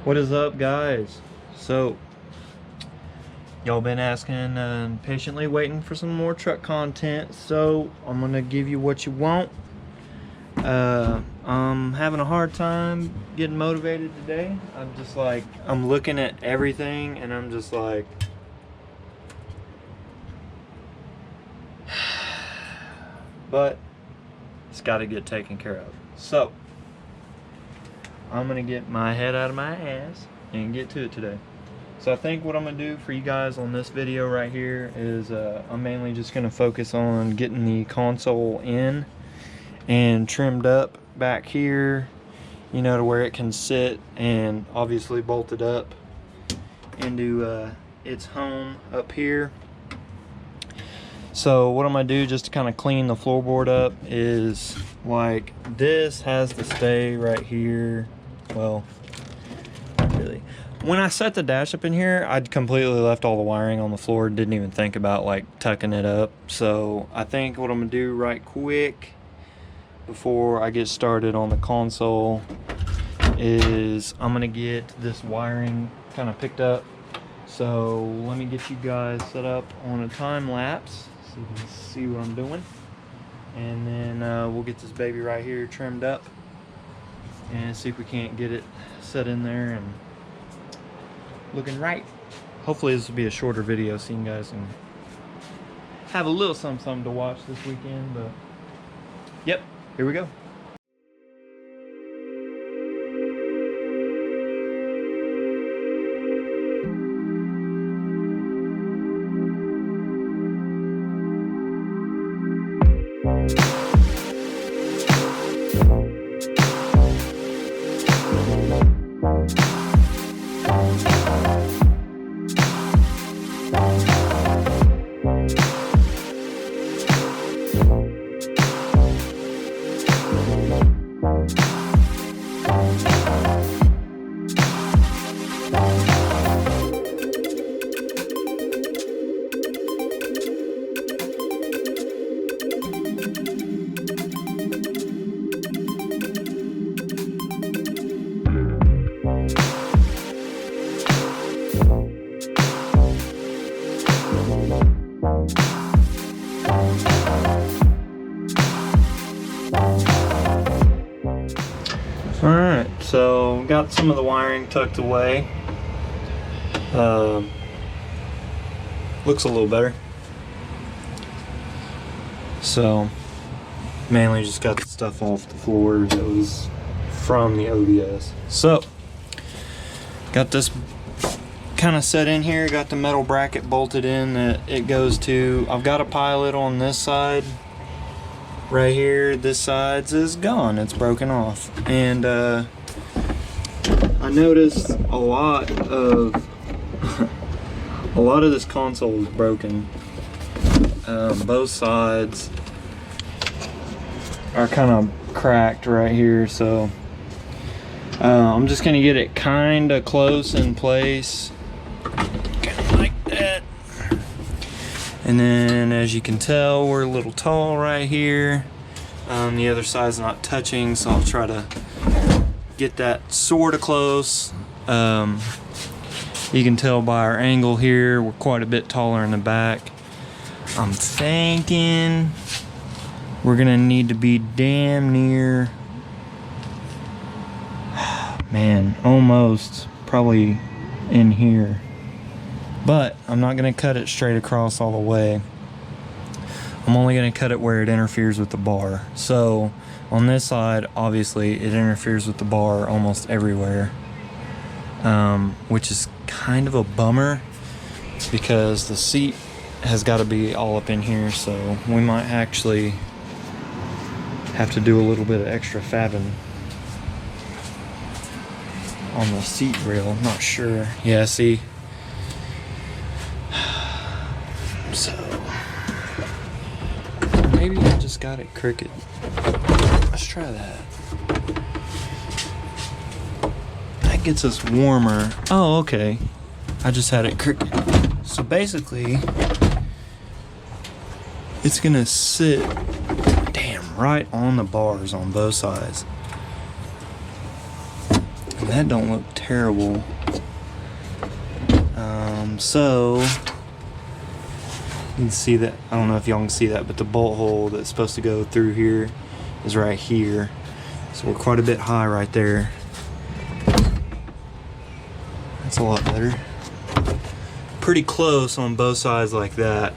What is up, guys? So y'all been asking and patiently waiting for some more truck content, so I'm gonna give you what you want. I'm having a hard time getting motivated today. I'm looking at everything and I'm just like, but it's got to get taken care of. So I'm gonna get my head out of my ass and get to it today. So I think what I'm gonna do for you guys on this video right here is I'm mainly just gonna focus on getting the console in and trimmed up back here, you know, to where it can sit, and obviously bolted up into its home up here. So what I'm gonna do just to kind of clean the floorboard up is, like, this has to stay right here. Well, not really. When I set the dash up in here, I'd completely left all the wiring on the floor, didn't even think about like tucking it up. So I think what I'm gonna do right quick before I get started on the console is I'm gonna get this wiring kind of picked up. So let me get you guys set up on a time lapse so you can see what I'm doing, and then we'll get this baby right here trimmed up and see if we can't get it set in there and looking right. Hopefully this will be a shorter video so you guys can have a little something to watch this weekend. But yep, here we go. Alright, so got some of the wiring tucked away. Looks a little better. So mainly just got the stuff off the floor that was from the OBS. So got this kind of set in here, got the metal bracket bolted in that it goes to. I've got a pilot on this side right here. This side is gone, it's broken off, and I noticed a lot of this console is broken. Both sides are kind of cracked right here, so I'm just gonna get it kind of close in place, kind of like that. And then, as you can tell, we're a little tall right here. The other side's not touching, so I'll try to get that sort of close. You can tell by our angle here, we're quite a bit taller in the back. I'm thinking we're gonna need to be damn near, man, almost probably in here. But I'm not gonna cut it straight across all the way. I'm only gonna cut it where it interferes with the bar. So on this side, obviously it interferes with the bar almost everywhere, which is kind of a bummer because the seat has got to be all up in here. So we might actually have to do a little bit of extra fabbing on the seat rail. I'm not sure. Yeah, see. So maybe I just got it crooked. Let's try that. That gets us warmer. Oh, okay. I just had it crooked. So basically, it's gonna sit, damn, right on the bars on both sides. And that don't look terrible. terrible. So you can see that, I don't know if y'all can see that, but the bolt hole that's supposed to go through here is right here. So we're quite a bit high right there. That's a lot better. Pretty close on both sides like that.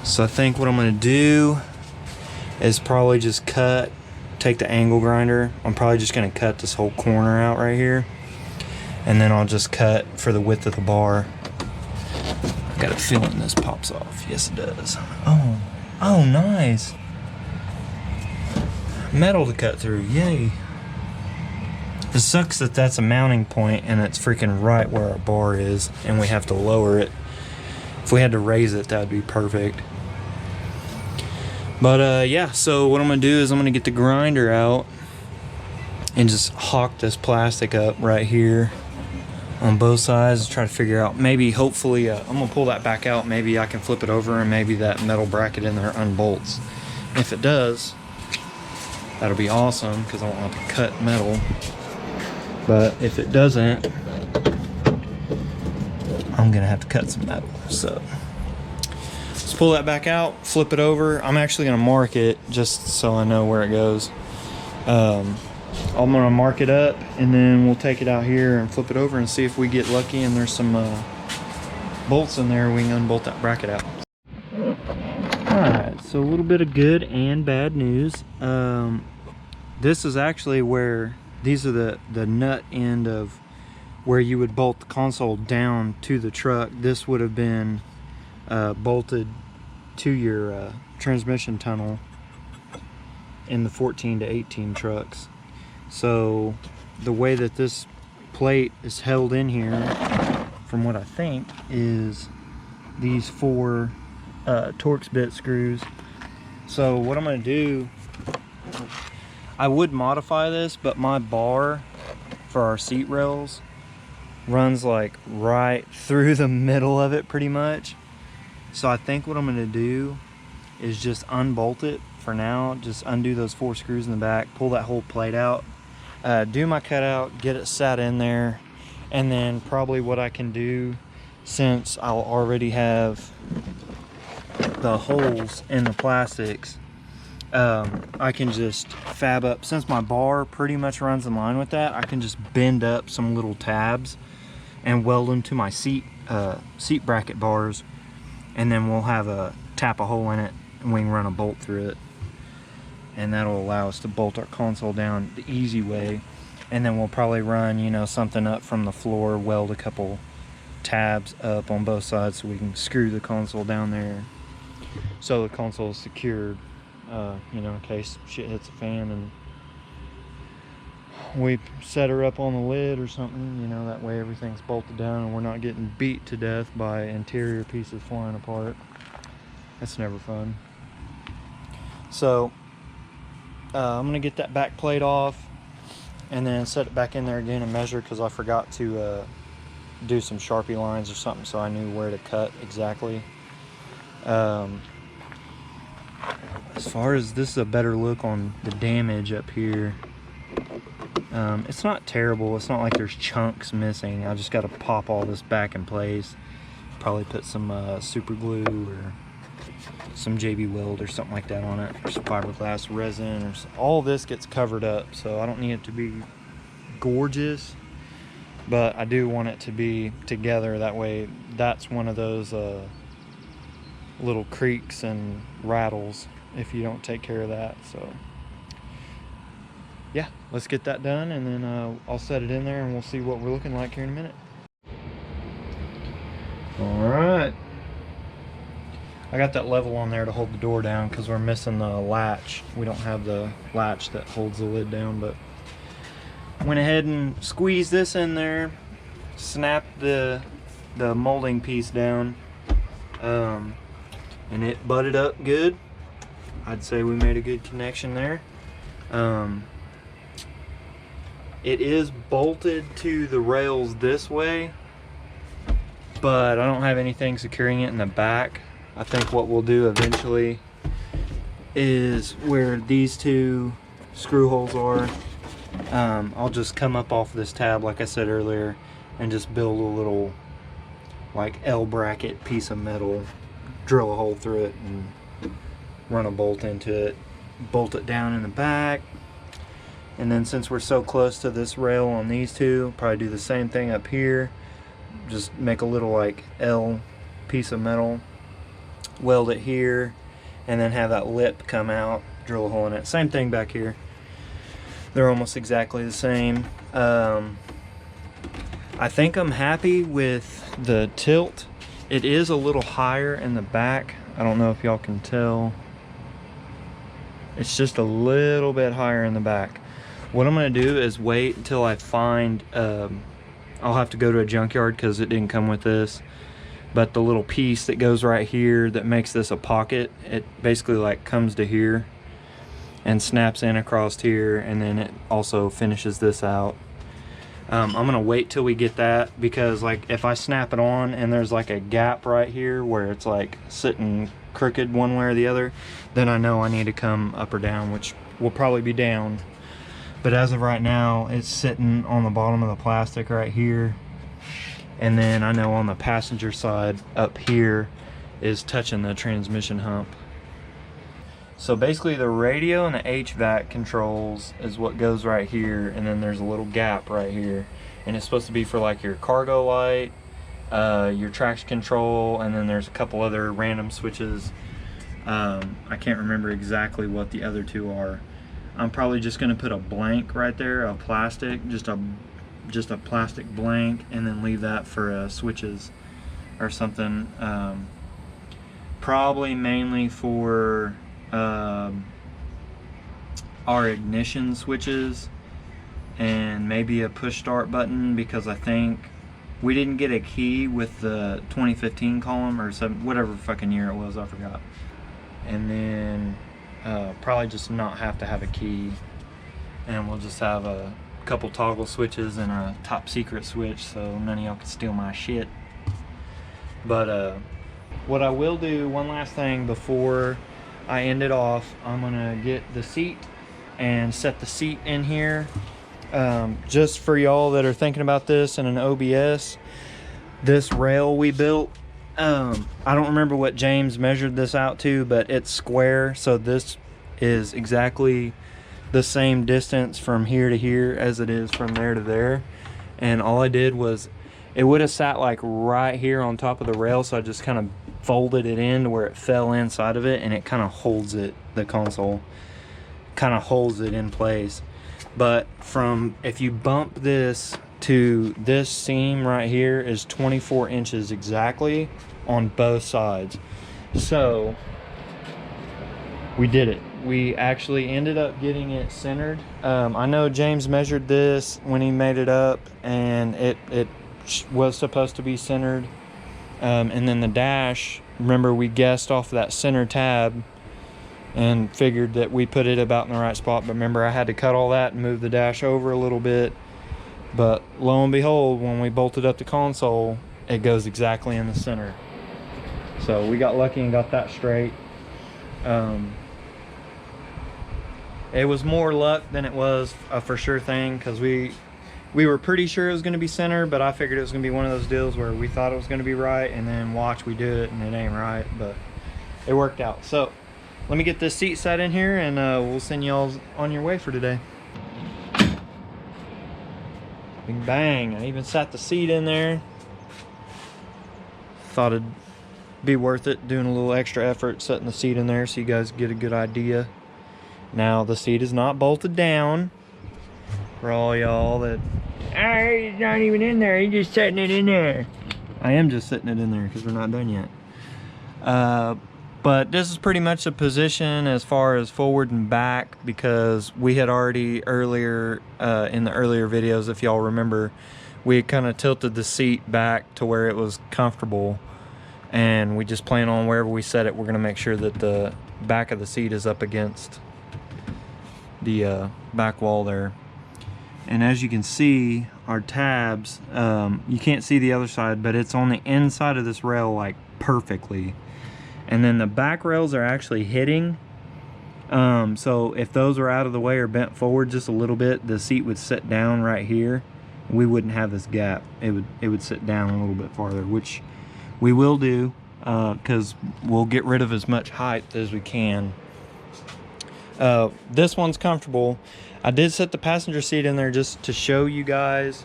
So I think what I'm gonna do is probably just take the angle grinder. I'm probably just gonna cut this whole corner out right here. And then I'll just cut for the width of the bar. I got a feeling this pops off. Yes, it does. Oh, nice. Metal to cut through, yay. It sucks that that's a mounting point and it's freaking right where our bar is and we have to lower it. If we had to raise it, that would be perfect. But yeah, so what I'm gonna do is I'm gonna get the grinder out and just hawk this plastic up right here on both sides. Try to figure out, maybe, hopefully, I'm gonna pull that back out. Maybe I can flip it over and maybe that metal bracket in there unbolts. If it does, that'll be awesome because I won't have to cut metal. But if it doesn't, I'm gonna have to cut some metal. So let's pull that back out, flip it over. I'm actually gonna mark it just so I know where it goes. I'm gonna mark it up and then we'll take it out here and flip it over and see if we get lucky and there's some bolts in there. We can unbolt that bracket out. Alright, so a little bit of good and bad news. This is actually where these are the nut end of where you would bolt the console down to the truck. This would have been bolted to your transmission tunnel in the 14 to 18 trucks. So the way that this plate is held in here, from what I think, is these 4 Torx bit screws. So what I'm going to do, I would modify this, but my bar for our seat rails runs like right through the middle of it pretty much. So I think what I'm going to do is just unbolt it for now. Just undo those 4 screws in the back, pull that whole plate out, do my cutout, get it sat in there, and then probably what I can do, since I'll already have the holes in the plastics, I can just fab up, since my bar pretty much runs in line with that, I can just bend up some little tabs and weld them to my seat bracket bars, and then we'll have tap a hole in it and we can run a bolt through it, and that'll allow us to bolt our console down the easy way. And then we'll probably run, you know, something up from the floor, weld a couple tabs up on both sides so we can screw the console down there so the console is secured, you know, in case shit hits the fan and we set her up on the lid or something, you know, that way everything's bolted down and we're not getting beat to death by interior pieces flying apart. That's never fun. So I'm gonna get that back plate off and then set it back in there again and measure, because I forgot to do some Sharpie lines or something so I knew where to cut exactly. As far as this is a better look on the damage up here. It's not terrible. It's not like there's chunks missing. I just got to pop all this back in place. Probably put some super glue or some JB Weld or something like that on it, or some fiberglass resin, or all this gets covered up, so I don't need it to be gorgeous, but I do want it to be together. That way, that's one of those little creaks and rattles if you don't take care of that. So yeah, let's get that done, and then I'll set it in there and we'll see what we're looking like here in a minute. All right, I got that level on there to hold the door down because we're missing the latch. We don't have the latch that holds the lid down, but went ahead and squeezed this in there, snapped the molding piece down, and it butted up good. I'd say we made a good connection there. It is bolted to the rails this way, but I don't have anything securing it in the back. I think what we'll do eventually is where these 2 screw holes are, I'll just come up off this tab like I said earlier and just build a little like L bracket piece of metal, drill a hole through it and run a bolt into it, bolt it down in the back. And then since we're so close to this rail on these two, probably do the same thing up here. Just make a little like L piece of metal, weld it here, and then have that lip come out, drill a hole in it. Same thing back here. They're almost exactly the same. I think I'm happy with the tilt. It is a little higher in the back. I don't know if y'all can tell. It's just a little bit higher in the back. What I'm gonna do is wait until I find, I'll have to go to a junkyard because it didn't come with this, but the little piece that goes right here that makes this a pocket, it basically like comes to here and snaps in across here, and then it also finishes this out. I'm gonna wait till we get that, because like if I snap it on and there's like a gap right here where it's like sitting crooked one way or the other, then I know I need to come up or down, which will probably be down. But as of right now, it's sitting on the bottom of the plastic right here, and then I know on the passenger side up here is touching the transmission hump. So basically the radio and the HVAC controls is what goes right here, and then there's a little gap right here, and it's supposed to be for like your cargo light, your traction control, and then there's a couple other random switches. I can't remember exactly what the other two are. I'm probably just going to put a blank right there, a plastic, just a plastic blank, and then leave that for switches or something. Probably mainly for our ignition switches, and maybe a push start button, because I think we didn't get a key with the 2015 column or some, whatever fucking year it was, I forgot. And then probably just not have to have a key, and we'll just have a couple toggle switches and a top secret switch so none of y'all can steal my shit. But what I will do, one last thing before I end it off, I'm gonna get the seat and set the seat in here. Just for y'all that are thinking about this in an OBS, this rail we built, I don't remember what James measured this out to, but it's square, so this is exactly the same distance from here to here as it is from there to there. And all I did was, it would have sat like right here on top of the rail, so I just kind of folded it in to where it fell inside of it, and it kind of holds it, the console kind of holds it in place. But from, if you bump this to this seam right here is 24 inches exactly on both sides. So we did it. We actually ended up getting it centered. I know James measured this when he made it up, and it was supposed to be centered. And then the dash, remember we guessed off of that center tab and figured that we put it about in the right spot. But remember, I had to cut all that and move the dash over a little bit. But lo and behold, when we bolted up the console, it goes exactly in the center. So we got lucky and got that straight. It was more luck than it was a for sure thing, because we were pretty sure it was going to be center, but I figured it was going to be one of those deals where we thought it was going to be right, and then watch, we do it and it ain't right, but it worked out. So let me get this seat set in here, and we'll send y'all on your way for today. Bing bang, I even sat the seat in there. Thought it'd be worth it doing a little extra effort setting the seat in there so you guys get a good idea. Now the seat is not bolted down, for all y'all that, he's not even in there, he's just setting it in there. I am just setting it in there because we're not done yet. But this is pretty much the position as far as forward and back, because we had already earlier, in the earlier videos, if y'all remember, we had kind of tilted the seat back to where it was comfortable, and we just plan on wherever we set it, we're going to make sure that the back of the seat is up against the back wall there. And as you can see, our tabs, you can't see the other side, but it's on the inside of this rail like perfectly. And then the back rails are actually hitting So if those were out of the way or bent forward just a little bit, the seat would sit down right here. We wouldn't have this gap. It would sit down a little bit farther, which we will do, because we'll get rid of as much height as we can. This one's comfortable. I did set the passenger seat in there just to show you guys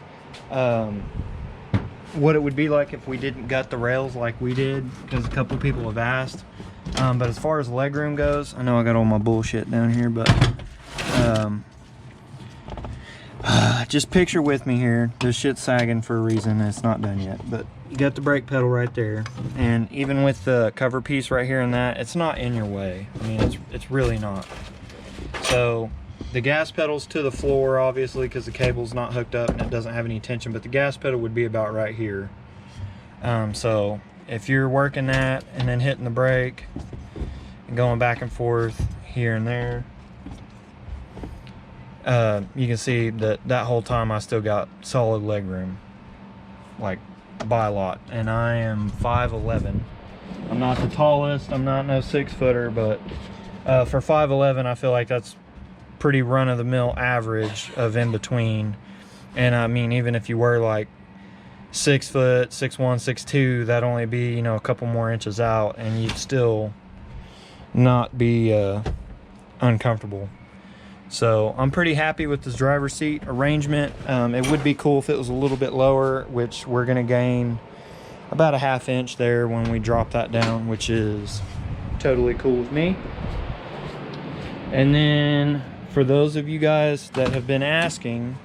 what it would be like if we didn't gut the rails like we did, because a couple people have asked. But as far as legroom goes, I know I got all my bullshit down here, but just picture with me here. This shit's sagging for a reason. It's not done yet, but you got the brake pedal right there, and even with the cover piece right here and that, it's not in your way. I mean, it's really not. So the gas pedal's to the floor, obviously, because the cable's not hooked up and it doesn't have any tension, but the gas pedal would be about right here. So if you're working that and then hitting the brake and going back and forth here and there, you can see that whole time I still got solid leg room, like by a lot. And I am 5'11". I'm not the tallest, I'm not no 6-footer, but for 5'11", I feel like that's pretty run-of-the-mill average of in between. And I mean, even if you were like 6 foot, 6'1", 6'2", that'd only be, you know, a couple more inches out, and you'd still not be uncomfortable. So I'm pretty happy with this driver's seat arrangement. It would be cool if it was a little bit lower, which we're gonna gain about a 1/2 inch there when we drop that down, which is totally cool with me. And then for those of you guys that have been asking,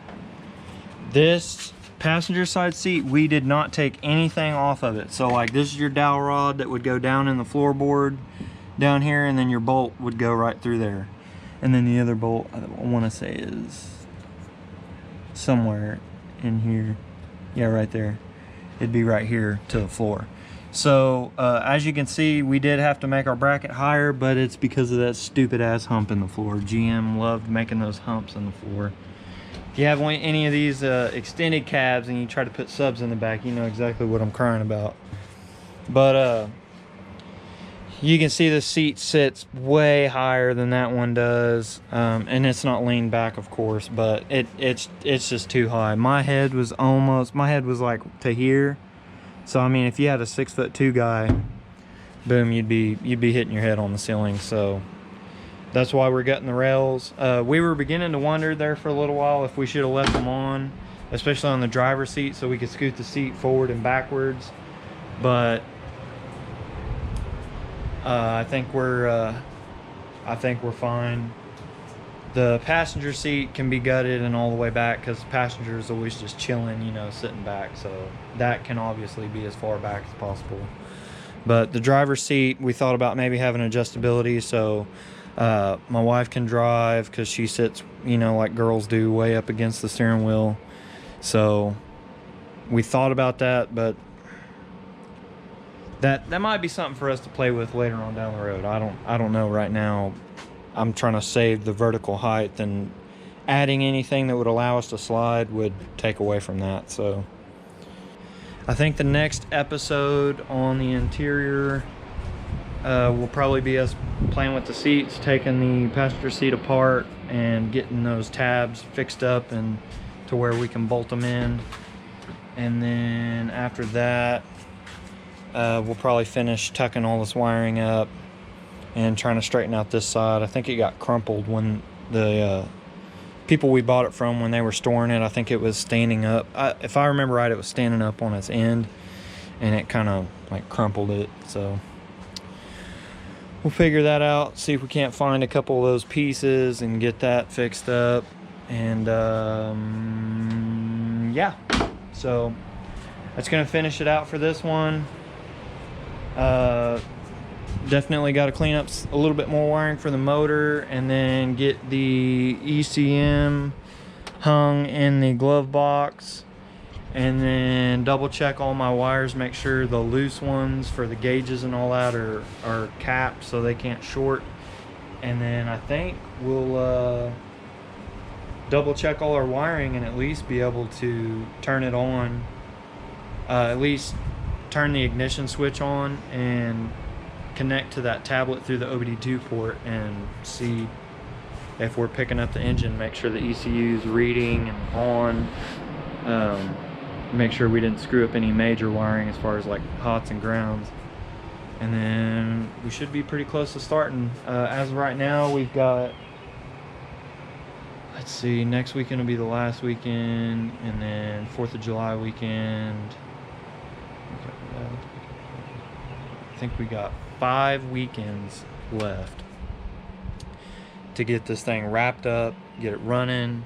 this passenger side seat, we did not take anything off of it. So like, this is your dowel rod that would go down in the floorboard down here, and then your bolt would go right through there. And then the other bolt, I want to say, is somewhere in here. Yeah, right there. It'd be right here to the floor. So as you can see, we did have to make our bracket higher, but it's because of that stupid ass hump in the floor. GM loved making those humps in the floor. If you have any of these extended cabs and you try to put subs in the back, you know exactly what I'm crying about. But you can see the seat sits way higher than that one does, and it's not leaned back, of course, but it's just too high. My head was like to here. So I mean, if you had a 6'2" guy, boom, you'd be hitting your head on the ceiling. So that's why we're gutting the rails. We were beginning to wonder there for a little while if we should have left them on, especially on the driver's seat, so we could scoot the seat forward and backwards. But I think we're fine. The passenger seat can be gutted and all the way back, because the passenger is always just chilling, you know, sitting back. So that can obviously be as far back as possible. But the driver's seat, we thought about maybe having adjustability, so my wife can drive, because she sits, you know, like girls do, way up against the steering wheel. So we thought about that, but that might be something for us to play with later on down the road. I don't know right now. I'm trying to save the vertical height, and adding anything that would allow us to slide would take away from that. So I think the next episode on the interior will probably be us playing with the seats, taking the passenger seat apart and getting those tabs fixed up and to where we can bolt them in. And then after that, we'll probably finish tucking all this wiring up and trying to straighten out this side. I think it got crumpled when the people we bought it from, when they were storing it, I think it was standing up. If I remember right, it was standing up on its end, and it kind of like crumpled it. So we'll figure that out, see if we can't find a couple of those pieces and get that fixed up. And yeah, so that's gonna finish it out for this one. Definitely got to clean up a little bit more wiring for the motor, and then get the ECM hung in the glove box, and then double check all my wires, make sure the loose ones for the gauges and all that are capped so they can't short. And then I think we'll double check all our wiring and at least be able to turn it on, at least turn the ignition switch on and connect to that tablet through the OBD2 port and see if we're picking up the engine, make sure the ECU is reading and on, make sure we didn't screw up any major wiring as far as like hots and grounds, and then we should be pretty close to starting. As of right now, we've got, let's see, next weekend will be the last weekend, and then 4th of July weekend. I think we got 5 weekends left to get this thing wrapped up, get it running,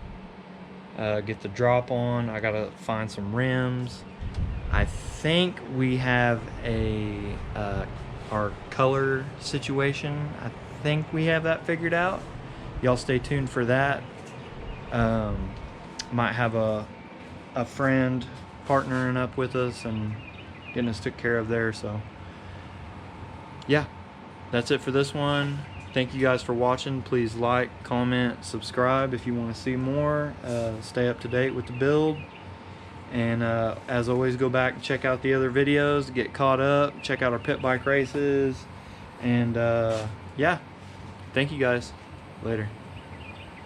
get the drop on. I gotta find some rims. I think we have our color situation, I think we have that figured out. Y'all stay tuned for that. Might have a friend partnering up with us and getting us took care of there. So yeah, that's it for this one. Thank you guys for watching. Please like, comment, subscribe if you want to see more. Stay up to date with the build. And as always, go back and check out the other videos, get caught up, check out our pit bike races. And yeah, thank you guys. Later.